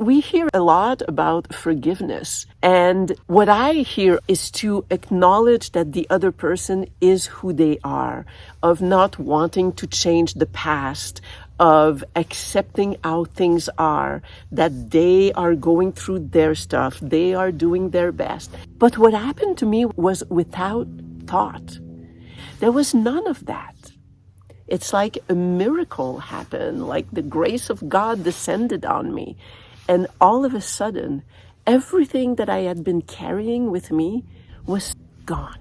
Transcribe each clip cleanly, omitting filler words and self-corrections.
We hear a lot about forgiveness. And what I hear is to acknowledge that the other person is who they are, of not wanting to change the past, of accepting how things are, that they are going through their stuff, they are doing their best. But what happened to me was without thought. There was none of that. It's like a miracle happened, like the grace of God descended on me. And all of a sudden, everything that I had been carrying with me was gone.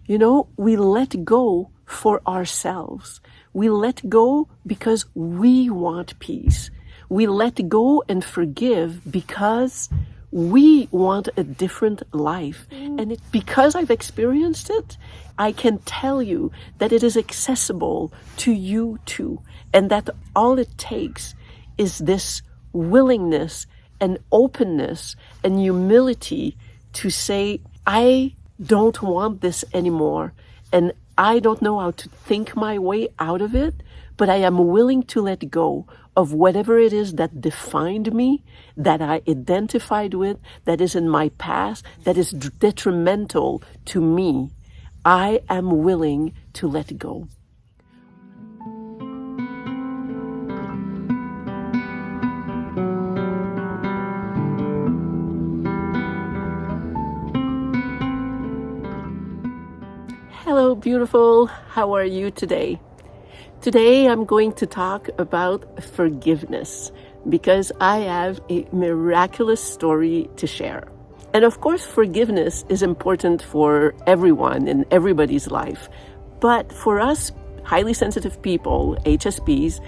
You know, we let go for ourselves. We let go because we want peace. We let go and forgive because we want a different life. And because I've experienced it, I can tell you that it is accessible to you too. And that all it takes is this willingness and openness and humility to say, I don't want this anymore. And I don't know how to think my way out of it, but I am willing to let go of whatever it is that defined me, that I identified with, that is in my past, that is detrimental to me. I am willing to let go. Hello, beautiful. How are you today? Today, I'm going to talk about forgiveness because I have a miraculous story to share. And of course, forgiveness is important for everyone in everybody's life. But for us highly sensitive people, HSPs,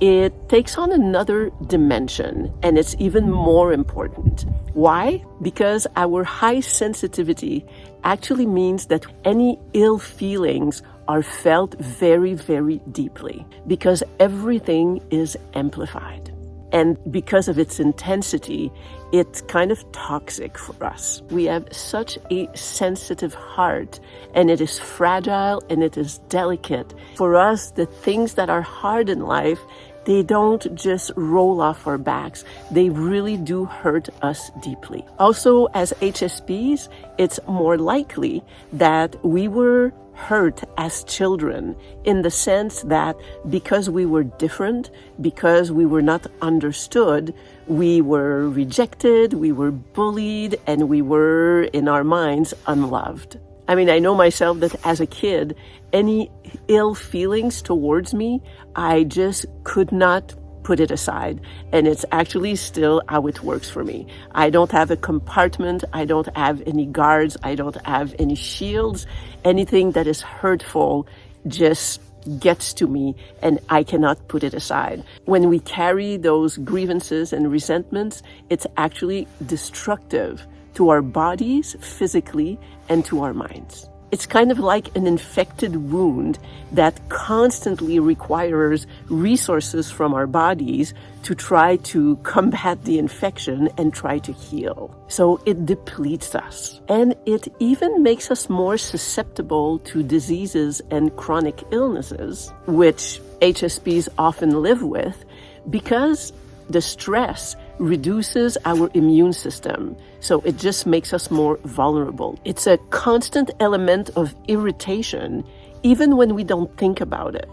it takes on another dimension, and it's even more important. Why? Because our high sensitivity actually means that any ill feelings are felt very, very deeply, because everything is amplified. And because of its intensity, it's kind of toxic for us. We have such a sensitive heart, and it is fragile and it is delicate. For us, the things that are hard in life, they don't just roll off our backs. They really do hurt us deeply. Also, as HSPs, it's more likely that we were hurt as children in the sense that because we were different, because we were not understood, we were rejected, we were bullied, and we were, in our minds, unloved. I mean, I know myself that as a kid, any ill feelings towards me, I just could not put it aside. And it's actually still how it works for me. I don't have a compartment. I don't have any guards. I don't have any shields. Anything that is hurtful just gets to me and I cannot put it aside. When we carry those grievances and resentments, it's actually destructive to our bodies physically and to our minds. It's kind of like an infected wound that constantly requires resources from our bodies to try to combat the infection and try to heal. So it depletes us. And it even makes us more susceptible to diseases and chronic illnesses, which HSPs often live with, because the stress reduces our immune system. So it just makes us more vulnerable. It's a constant element of irritation, even when we don't think about it.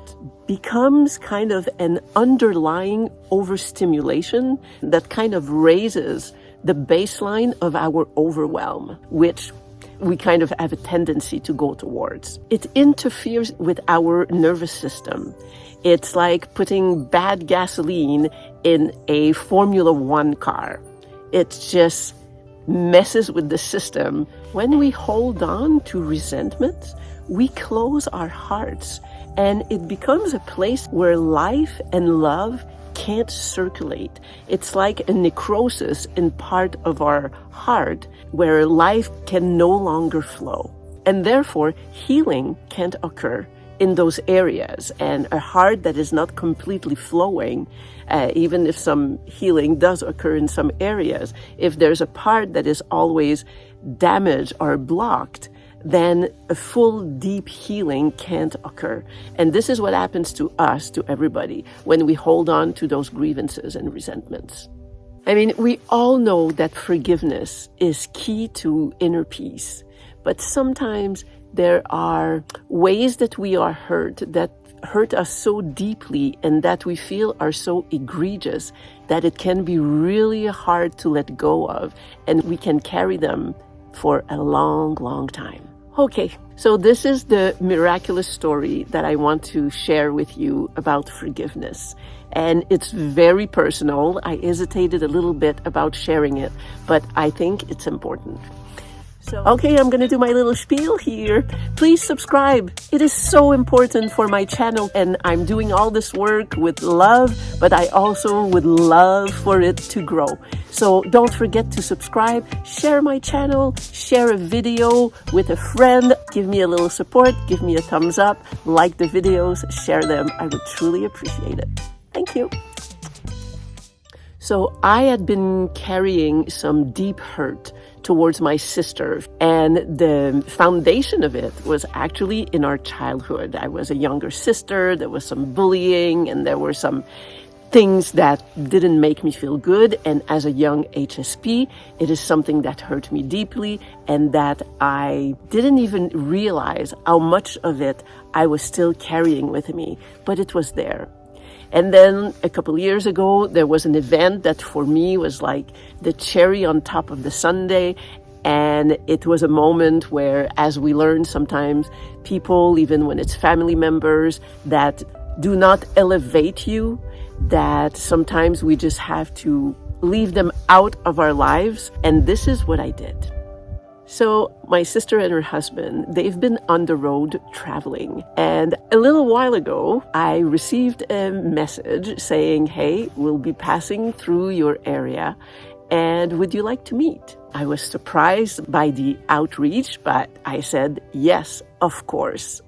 Becomes kind of an underlying overstimulation that kind of raises the baseline of our overwhelm, which we kind of have a tendency to go towards. It interferes with our nervous system. It's like putting bad gasoline in a Formula One car. It just messes with the system. When we hold on to resentment, we close our hearts, and it becomes a place where life and love can't circulate. It's like a necrosis in part of our heart where life can no longer flow. And therefore, healing can't occur in those areas. And a heart that is not completely flowing, even if some healing does occur in some areas, if there's a part that is always damaged or blocked, then a full deep healing can't occur. And this is what happens to us, to everybody, when we hold on to those grievances and resentments. I mean, we all know that forgiveness is key to inner peace, but sometimes there are ways that we are hurt that hurt us so deeply and that we feel are so egregious that it can be really hard to let go of, and we can carry them for a long, long time. Okay, so this is the miraculous story that I want to share with you about forgiveness. And it's very personal. I hesitated a little bit about sharing it, but I think it's important. Okay, I'm going to do my little spiel here. Please subscribe. It is so important for my channel, and I'm doing all this work with love, but I also would love for it to grow. So don't forget to subscribe, share my channel, share a video with a friend, give me a little support, give me a thumbs up, like the videos, share them. I would truly appreciate it. Thank you. So I had been carrying some deep hurt towards my sister, and the foundation of it was actually in our childhood. I was a younger sister, there was some bullying, and there were some things that didn't make me feel good. And as a young HSP, it is something that hurt me deeply and that I didn't even realize how much of it I was still carrying with me, but it was there. And then a couple of years ago, there was an event that for me was like the cherry on top of the sundae. And it was a moment where, as we learn sometimes, people, even when it's family members, that do not elevate you, that sometimes we just have to leave them out of our lives. And this is what I did. So my sister and her husband, they've been on the road traveling. And a little while ago, I received a message saying, hey, we'll be passing through your area, and would you like to meet? I was surprised by the outreach, but I said, yes, of course.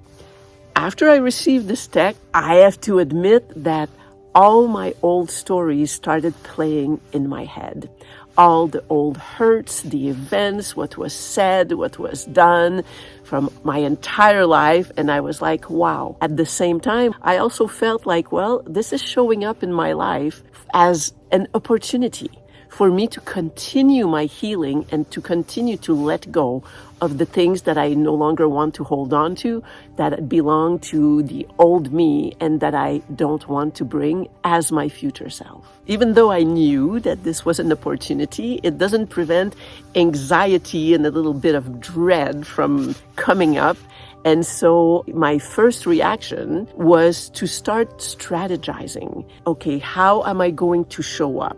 After I received this text, I have to admit that all my old stories started playing in my head. All the old hurts, the events, what was said, what was done from my entire life. And I was like, wow. At the same time, I also felt like, well, this is showing up in my life as an opportunity for me to continue my healing and to continue to let go of the things that I no longer want to hold on to, that belong to the old me and that I don't want to bring as my future self. Even though I knew that this was an opportunity, it doesn't prevent anxiety and a little bit of dread from coming up. And so my first reaction was to start strategizing. Okay, how am I going to show up?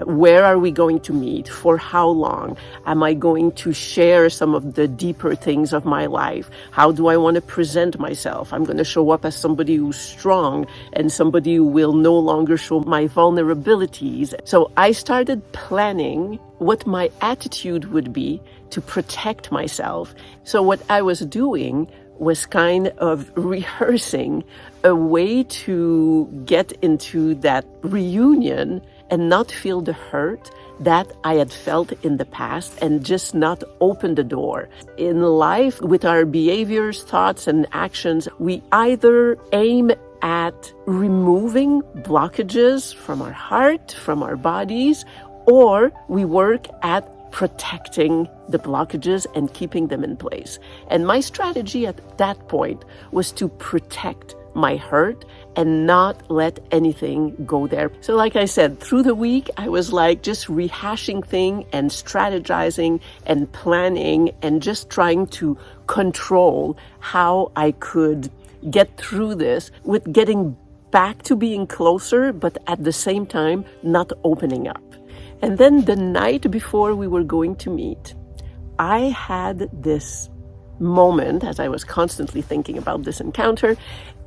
Where are we going to meet? For how long? Am I going to share some of the deeper things of my life? How do I want to present myself? I'm going to show up as somebody who's strong and somebody who will no longer show my vulnerabilities. So I started planning what my attitude would be to protect myself. So what I was doing was kind of rehearsing a way to get into that reunion and not feel the hurt that I had felt in the past and just not open the door. In life, with our behaviors, thoughts, and actions, we either aim at removing blockages from our heart, from our bodies, or we work at protecting the blockages and keeping them in place. And my strategy at that point was to protect my hurt and not let anything go there. So like I said, through the week, I was like just rehashing things and strategizing and planning and just trying to control how I could get through this with getting back to being closer, but at the same time, not opening up. And then the night before we were going to meet, I had this moment as I was constantly thinking about this encounter.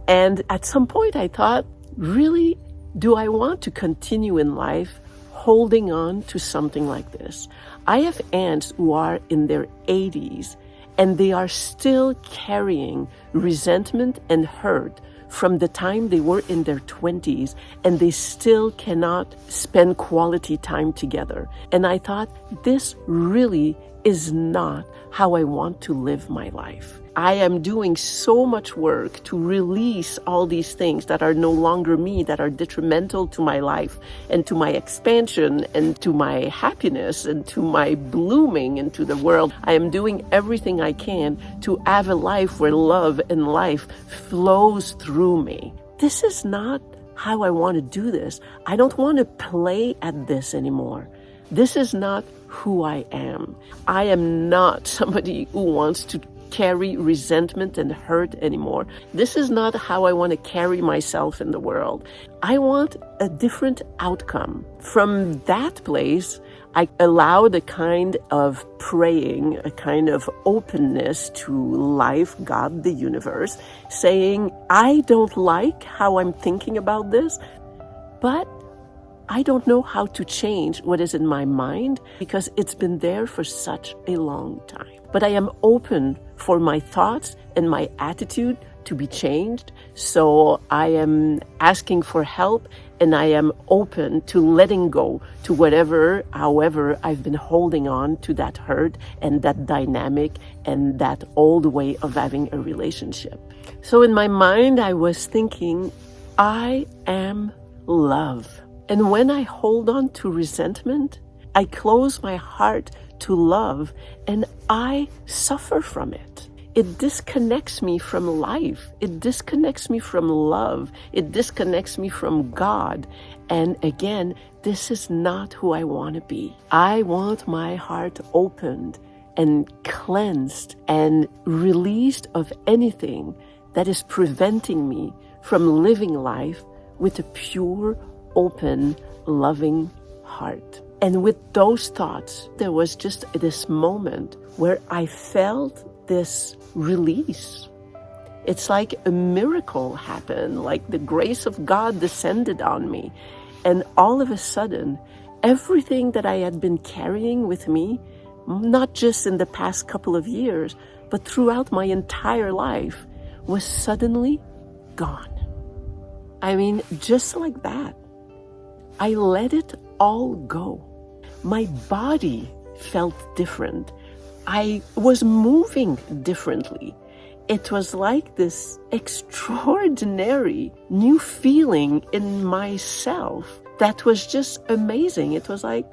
And at some point I thought, really, do I want to continue in life holding on to something like this? I have aunts who are in their 80s and they are still carrying resentment and hurt from the time they were in their 20s, and they still cannot spend quality time together. And I thought, this really is not how I want to live my life. I am doing so much work to release all these things that are no longer me, that are detrimental to my life and to my expansion and to my happiness and to my blooming into the world. I am doing everything I can to have a life where love and life flows through me. This is not how I want to do this. I don't want to play at this anymore. This is not who I am. I am not somebody who wants to carry resentment and hurt anymore. This is not how I want to carry myself in the world. I want a different outcome. From that place, I allow the kind of praying, a kind of openness to life, God, the universe, saying, I don't like how I'm thinking about this, but I don't know how to change what is in my mind because it's been there for such a long time. But I am open for my thoughts and my attitude to be changed. So I am asking for help and I am open to letting go to whatever, however, I've been holding on to that hurt and that dynamic and that old way of having a relationship. So in my mind, I was thinking, I am love. And when I hold on to resentment, I close my heart to love and I suffer from it. It disconnects me from life. It disconnects me from love. It disconnects me from God. And again, this is not who I want to be. I want my heart opened and cleansed and released of anything that is preventing me from living life with a pure, open, loving heart. And with those thoughts, there was just this moment where I felt this release. It's like a miracle happened, like the grace of God descended on me. And all of a sudden, everything that I had been carrying with me, not just in the past couple of years, but throughout my entire life, was suddenly gone. I mean, just like that. I let it all go. My body felt different. I was moving differently. It was like this extraordinary new feeling in myself that was just amazing. It was like,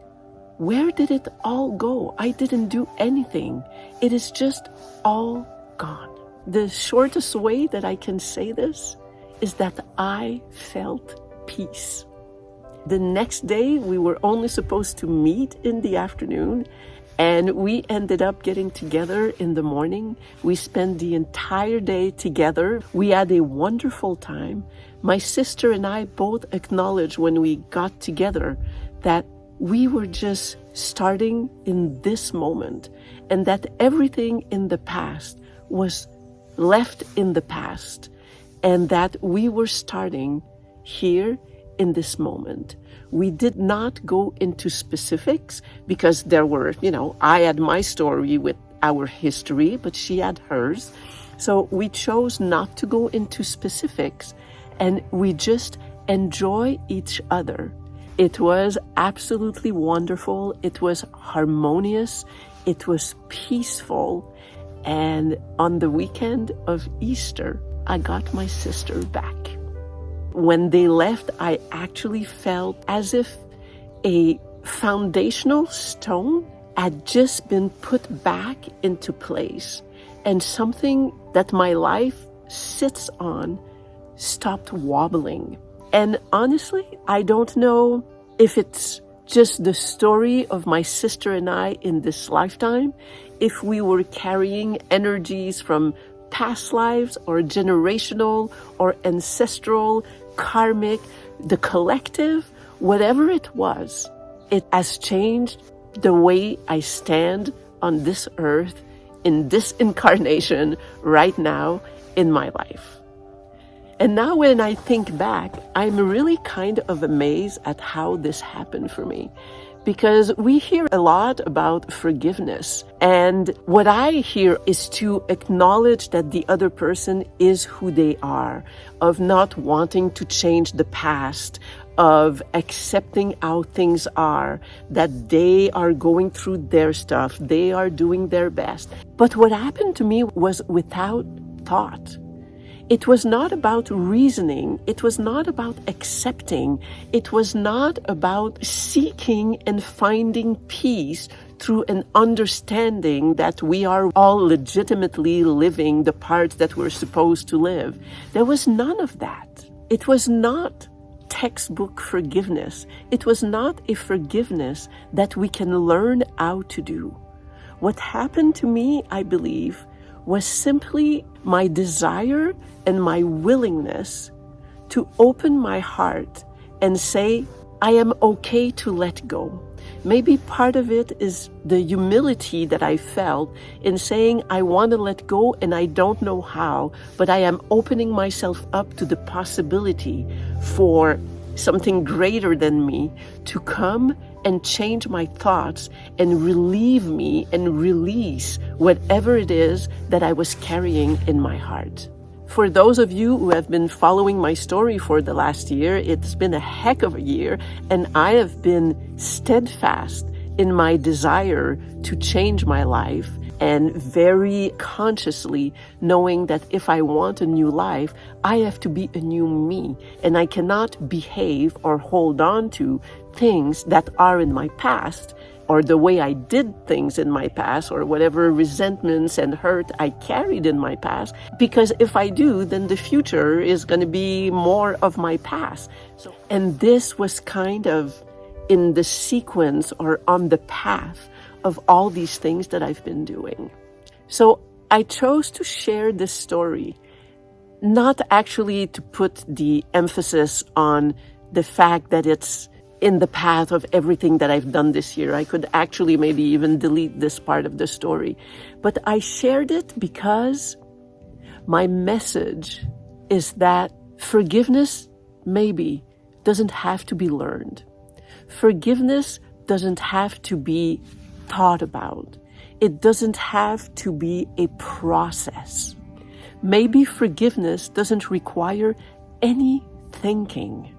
where did it all go? I didn't do anything. It is just all gone. The shortest way that I can say this is that I felt peace. The next day, we were only supposed to meet in the afternoon, and we ended up getting together in the morning. We spent the entire day together. We had a wonderful time. My sister and I both acknowledged when we got together that we were just starting in this moment and that everything in the past was left in the past and that we were starting here in this moment. We did not go into specifics because there were, I had my story with our history, but she had hers. So we chose not to go into specifics and we just enjoy each other. It was absolutely wonderful. It was harmonious. It was peaceful. And on the weekend of Easter, I got my sister back. When they left, I actually felt as if a foundational stone had just been put back into place and something that my life sits on stopped wobbling. And honestly, I don't know if it's just the story of my sister and I in this lifetime, if we were carrying energies from past lives or generational or ancestral, karmic, the collective, whatever it was, it has changed the way I stand on this earth in this incarnation right now in my life. And now when I think back, I'm really kind of amazed at how this happened for me. because we hear a lot about forgiveness. And what I hear is to acknowledge that the other person is who they are, of not wanting to change the past, of accepting how things are, that they are going through their stuff, they are doing their best. But what happened to me was without thought. It was not about reasoning. It was not about accepting. It was not about seeking and finding peace through an understanding that we are all legitimately living the parts that we're supposed to live. There was none of that. It was not textbook forgiveness. It was not a forgiveness that we can learn how to do. What happened to me, I believe, was simply my desire and my willingness to open my heart and say, I am okay to let go. Maybe part of it is the humility that I felt in saying, I want to let go and I don't know how, but I am opening myself up to the possibility for something greater than me to come and change my thoughts and relieve me and release whatever it is that I was carrying in my heart. For those of you who have been following my story for the last year, it's been a heck of a year, and I have been steadfast in my desire to change my life, and very consciously knowing that if I want a new life, I have to be a new me, and I cannot behave or hold on to things that are in my past, or the way I did things in my past, or whatever resentments and hurt I carried in my past, because if I do, then the future is going to be more of my past. And this was kind of in the sequence or on the path of all these things that I've been doing. So I chose to share this story, not actually to put the emphasis on the fact that it's in the path of everything that I've done this year. I could actually maybe even delete this part of the story. But I shared it because my message is that forgiveness maybe doesn't have to be learned. Forgiveness doesn't have to be thought about. It doesn't have to be a process. Maybe forgiveness doesn't require any thinking.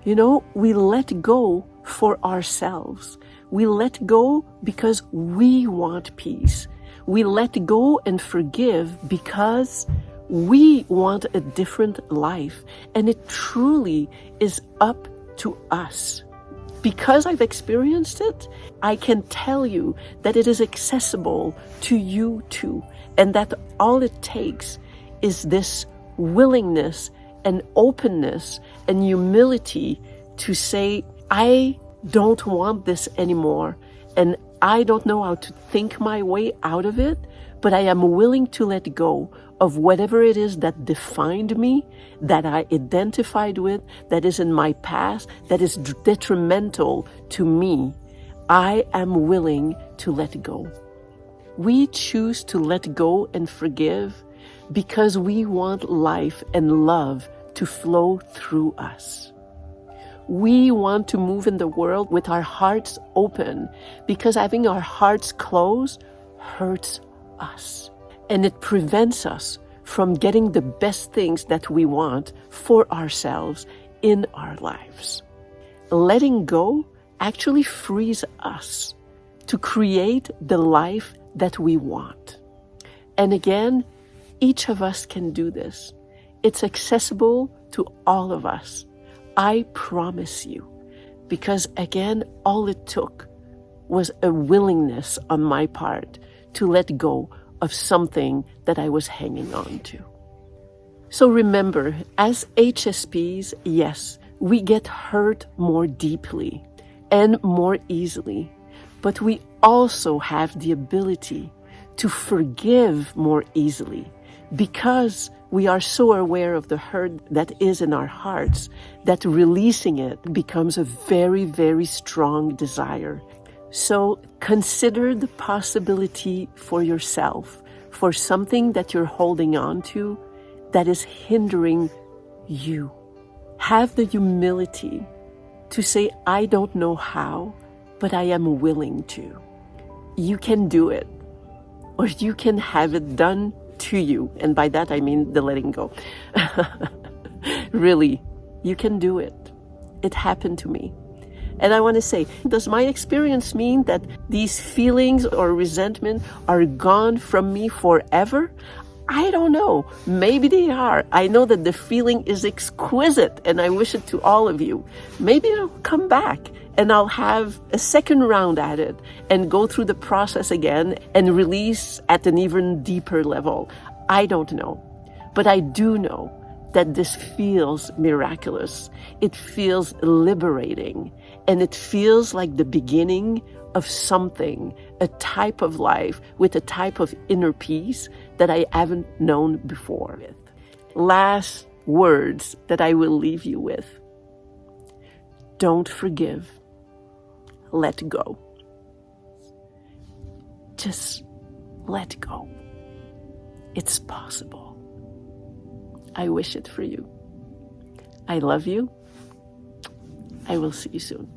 You know, we let go for ourselves. We let go because we want peace. We let go and forgive because we want a different life. And it truly is up to us. Because I've experienced it, I can tell you that it is accessible to you too. And that all it takes is this willingness and openness and humility to say, I don't want this anymore, and I don't know how to think my way out of it, but I am willing to let go of whatever it is that defined me, that I identified with, that is in my past, that is detrimental to me. I am willing to let go. We choose to let go and forgive because we want life and love to flow through us. We want to move in the world with our hearts open because having our hearts closed hurts us. And it prevents us from getting the best things that we want for ourselves in our lives. Letting go actually frees us to create the life that we want. And again, each of us can do this. It's accessible to all of us. I promise you. Because again, all it took was a willingness on my part to let go of something that I was hanging on to. So remember, as HSPs, yes, we get hurt more deeply and more easily, but we also have the ability to forgive more easily because we are so aware of the hurt that is in our hearts that releasing it becomes a very, very strong desire. So consider the possibility for yourself, for something that you're holding on to that is hindering you. Have the humility to say, I don't know how, but I am willing to. You can do it, or you can have it done to you. And by that, I mean the letting go. Really, you can do it. It happened to me. And I want to say, does my experience mean that these feelings or resentment are gone from me forever? I don't know. Maybe they are. I know that the feeling is exquisite, and I wish it to all of you. Maybe it'll come back, and I'll have a second round at it and go through the process again and release at an even deeper level. I don't know. But I do know that this feels miraculous. It feels liberating, and it feels like the beginning of something, a type of life with a type of inner peace that I haven't known before. Last words that I will leave you with. Don't forgive. Let go. Just let go. It's possible. I wish it for you. I love you. I will see you soon.